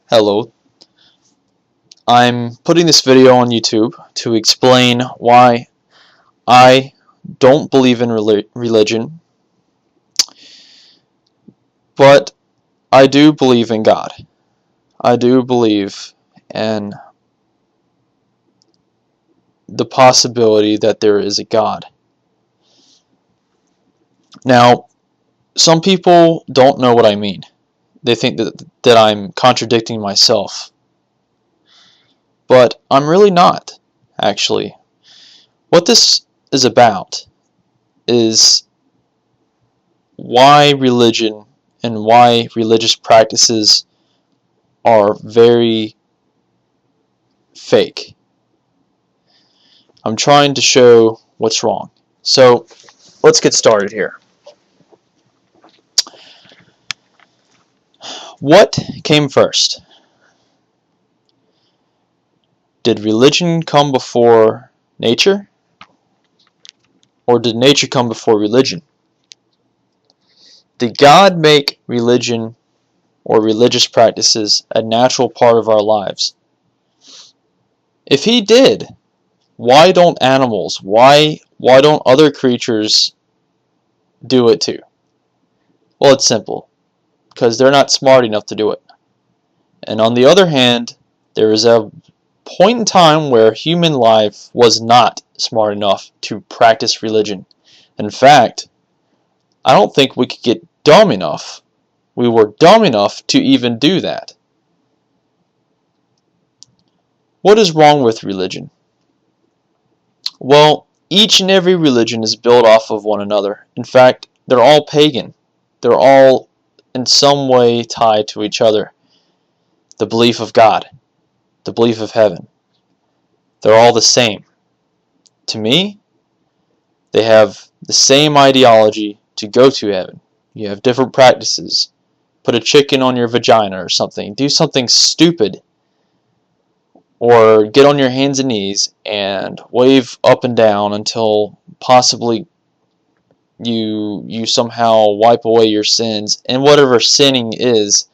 Hello, I'm putting this video on YouTube to explain why I don't believe in religion, but I do believe in God. I do believe in the possibility that there is a God. Now, some people don't know what I mean. They think that I'm contradicting myself, but I'm really not, actually. What this is about is why religion and why religious practices are very fake. I'm trying to show what's wrong. So let's get started here. What came first? Did religion come before nature? Or did nature come before religion? Did God make religion or religious practices a natural part of our lives? If He did, why don't animals, why don't other creatures do it too? Well, it's simple. Because they're not smart enough to do it. And on the other hand, there is a point in time where human life was not smart enough to practice religion. In fact, I don't think we could get dumb enough. We were dumb enough to even do that. What is wrong with religion? Well, each and every religion is built off of one another. In fact, they're all pagan. They're all in some way tied to each other. The belief of God, the belief of heaven. They're all the same. To me, they have the same ideology to go to heaven. You have different practices. Put a chicken on your vagina or something. Do something stupid. Or get on your hands and knees and wave up and down until possibly you somehow wipe away your sins. And whatever sinning is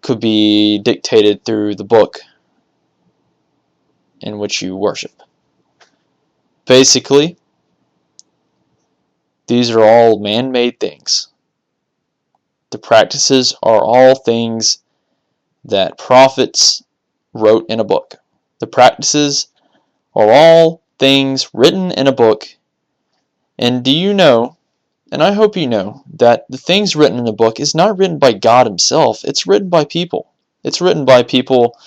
could be dictated through the book in which you worship. Basically, these are all man-made things. The practices are all things that prophets wrote in a book. The practices are all things written in a book. And do you know, and I hope you know, that the things written in a book is not written by God Himself. It's written by people. It's written by people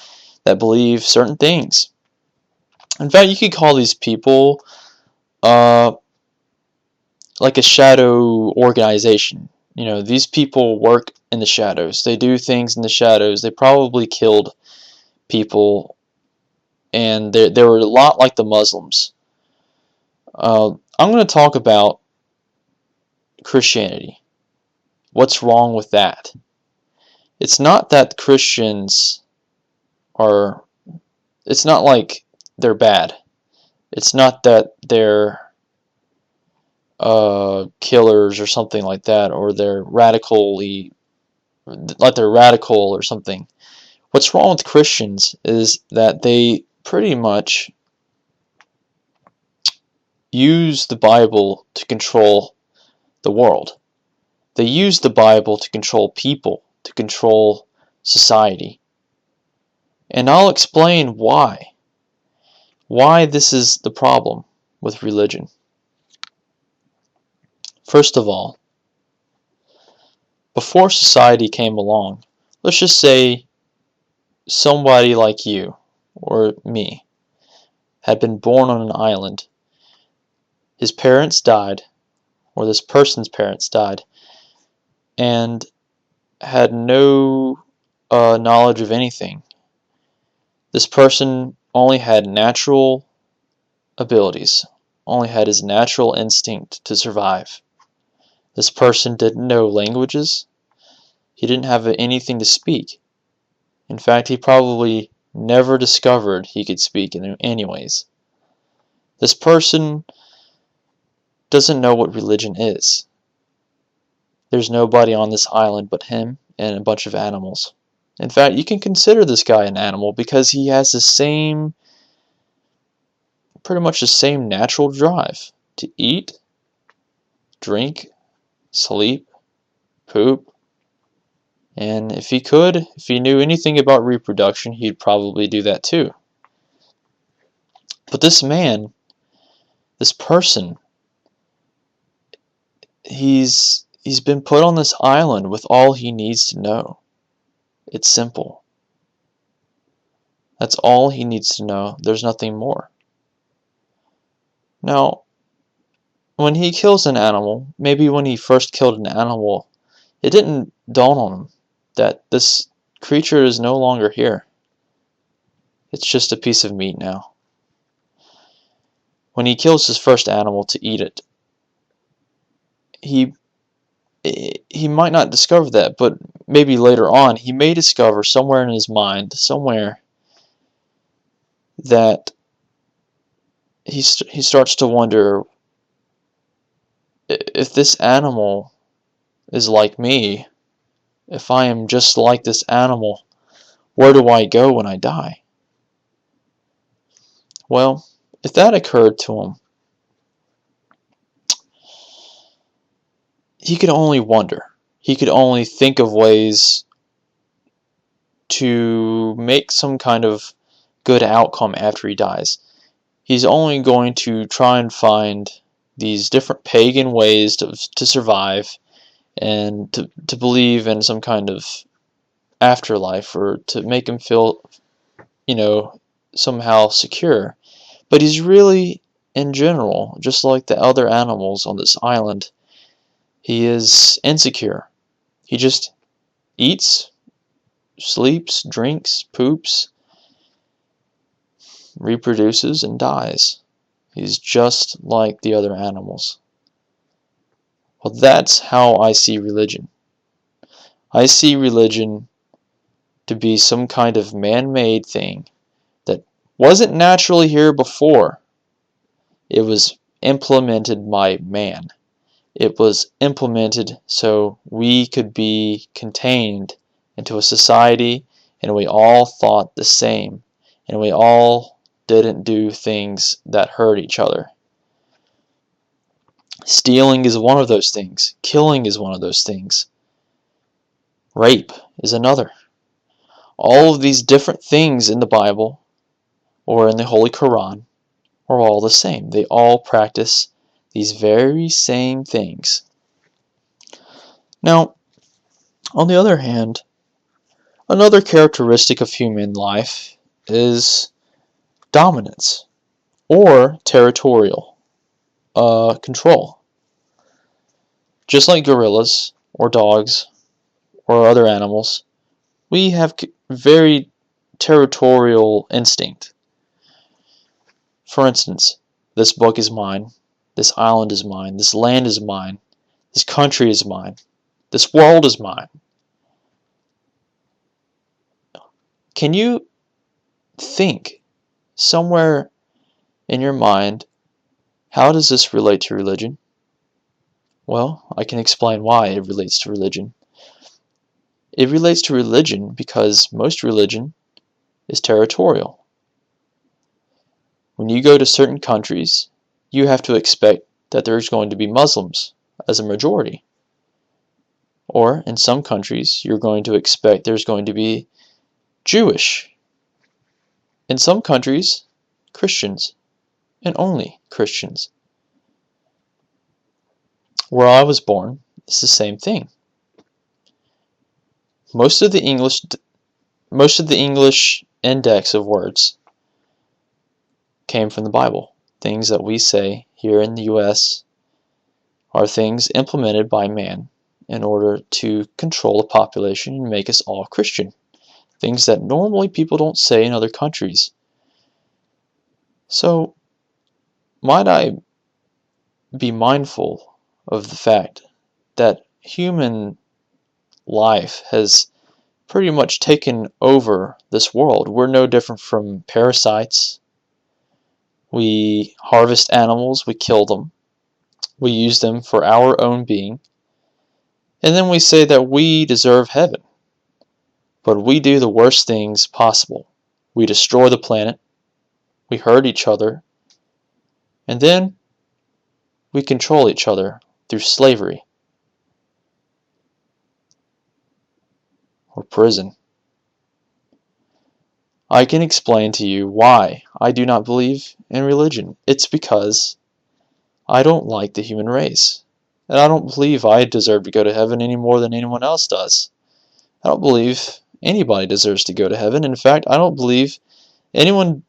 that believe certain things. In fact, you could call these people like a shadow organization. You know, these people work in the shadows. They do things in the shadows. They probably killed people, and they were a lot like the Muslims. I'm going to talk about Christianity. What's wrong with that? It's not that Christians are, it's not like they're bad. It's not that they're killers or something like that, or they're radically, like they're radical or something. What's wrong with Christians is that they pretty much use the Bible to control the world. They use the Bible to control people, to control society. And I'll explain why. Why this is the problem with religion. First of all, before society came along, let's just say somebody like you or me had been born on an island. His parents died, or this person's parents died, and had no knowledge of anything. This person only had natural abilities, only had his natural instinct to survive. This person didn't know languages. He didn't have anything to speak. In fact, he probably never discovered he could speak anyways. This person doesn't know what religion is. There's nobody on this island but him and a bunch of animals. In fact, you can consider this guy an animal because he has pretty much the same natural drive to eat, drink, sleep, poop, and if he knew anything about reproduction, he'd probably do that too. But this man, this person, he's been put on this island with all he needs to know. It's simple. That's all he needs to know. There's nothing more. Now, when he kills an animal, maybe when he first killed an animal, it didn't dawn on him that this creature is no longer here. It's just a piece of meat now. When he kills his first animal to eat it, he might not discover that, but maybe later on he may discover somewhere in his mind, somewhere, that he starts to wonder, if this animal is like me, if I am just like this animal, where do I go when I die? Well, if that occurred to him, he could only wonder. He could only think of ways to make some kind of good outcome after he dies. He's only going to try and find these different pagan ways to survive and to believe in some kind of afterlife, or to make him feel, somehow secure. But he's really, in general, just like the other animals on this island, he is insecure. He just eats, sleeps, drinks, poops, reproduces, and dies. He's just like the other animals. Well, that's how I see religion. I see religion to be some kind of man-made thing that wasn't naturally here before. It was implemented by man. It was implemented so we could be contained into a society, and we all thought the same, and we all didn't do things that hurt each other. Stealing is one of those things. Killing is one of those things. Rape is another. All of these different things in the Bible or in the Holy Qu'ran are all the same. They all practice these very same things. Now, on the other hand, another characteristic of human life is dominance or territorial control. Just like gorillas or dogs or other animals, we have very territorial instinct. For instance, this book is mine, this island is mine, this land is mine, this country is mine, this world is mine. Can you think somewhere in your mind, how does this relate to religion? Well, I can explain why it relates to religion. It relates to religion because most religion is territorial. When you go to certain countries, you have to expect that there's going to be Muslims as a majority. Or in some countries, you're going to expect there's going to be Jewish. In some countries, Christians, and only Christians. Where I was born, it's the same thing. Most of the English index of words came from the Bible. Things that we say here in the U.S. are things implemented by man in order to control the population and make us all Christian. Things that normally people don't say in other countries. So, might I be mindful of the fact that human life has pretty much taken over this world. We're no different from parasites. We harvest animals, we kill them, we use them for our own being, and then we say that we deserve heaven. But we do the worst things possible. We destroy the planet, we hurt each other, and then we control each other through slavery or prison. I can explain to you why I do not believe in religion. It's because I don't like the human race. And I don't believe I deserve to go to heaven any more than anyone else does. I don't believe anybody deserves to go to heaven. In fact, I don't believe anyone,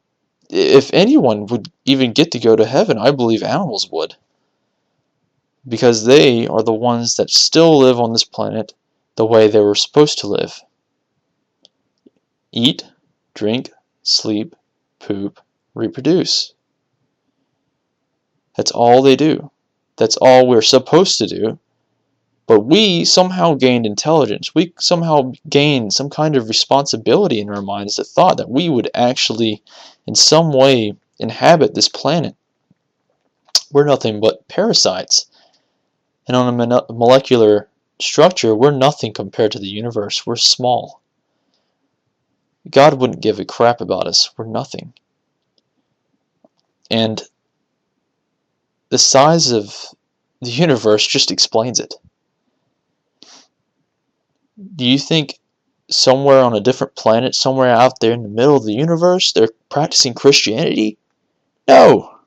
if anyone would even get to go to heaven, I believe animals would. Because they are the ones that still live on this planet the way they were supposed to live. Eat, drink, sleep, poop, reproduce. That's all they do. That's all we're supposed to do. But we somehow gained intelligence. We somehow gained some kind of responsibility in our minds that thought that we would actually, in some way, inhabit this planet. We're nothing but parasites. And on a molecular structure, we're nothing compared to the universe. We're small. God wouldn't give a crap about us. We're nothing. And the size of the universe just explains it. Do you think somewhere on a different planet, somewhere out there in the middle of the universe, they're practicing Christianity? No!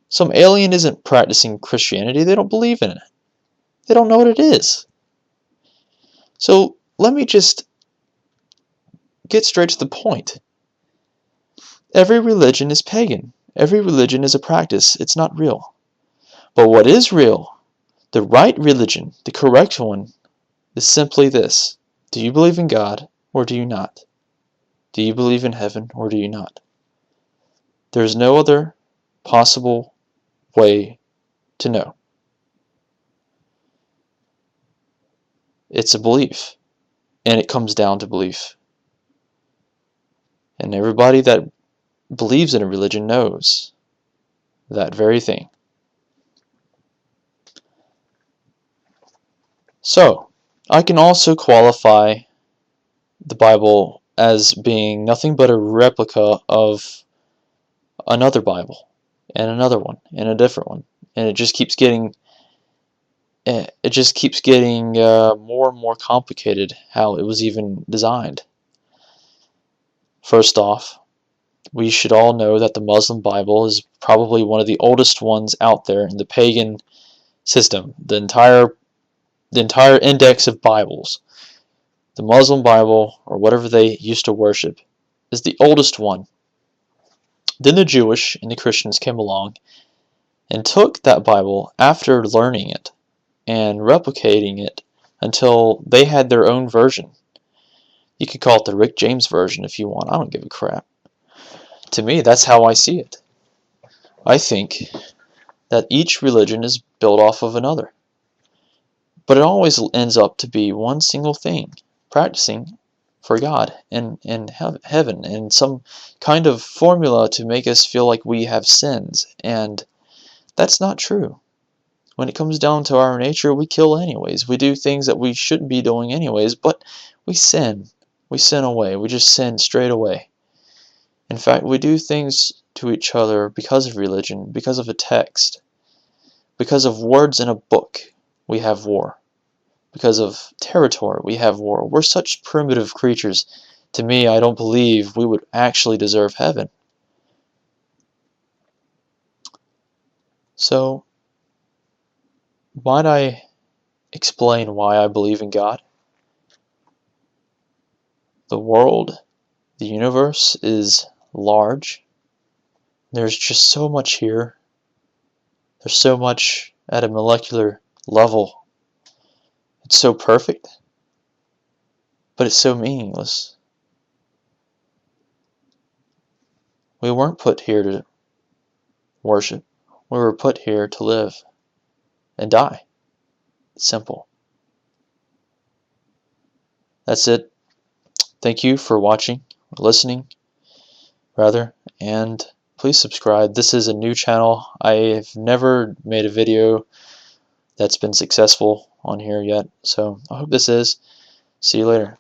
Some alien isn't practicing Christianity. They don't believe in it. They don't know what it is. So let me just get straight to the point. Every religion is pagan. Every religion is a practice. It's not real. But what is real, the right religion, the correct one, is simply this. Do you believe in God or do you not? Do you believe in heaven or do you not? There's no other possible way to know. It's a belief, and it comes down to belief. And everybody that believes in a religion knows that very thing. So, I can also qualify the Bible as being nothing but a replica of another Bible, and another one, and a different one, and it just keeps getting more and more complicated how it was even designed. First off, we should all know that the Muslim Bible is probably one of the oldest ones out there in the pagan system. The entire index of Bibles, the Muslim Bible, or whatever they used to worship, is the oldest one. Then the Jewish and the Christians came along and took that Bible after learning it and replicating it until they had their own version. You could call it the Rick James version if you want. I don't give a crap. To me, that's how I see it. I think that each religion is built off of another. But it always ends up to be one single thing, practicing for God and heaven, and some kind of formula to make us feel like we have sins. And that's not true. When it comes down to our nature, we kill anyways. We do things that we shouldn't be doing anyways, but we sin. We sin away. We just sin straight away. In fact, we do things to each other because of religion, because of a text, because of words in a book. We have war. Because of territory, we have war. We're such primitive creatures. To me, I don't believe we would actually deserve heaven. So, might I explain why I believe in God? The world, the universe, is large. There's just so much here. There's so much at a molecular level. It's so perfect, but it's so meaningless. We weren't put here to worship. We were put here to live and die. It's simple. That's it. Thank you for watching, or listening, rather, and please subscribe. This is a new channel. I've never made a video that's been successful on here yet, so I hope this is. See you later.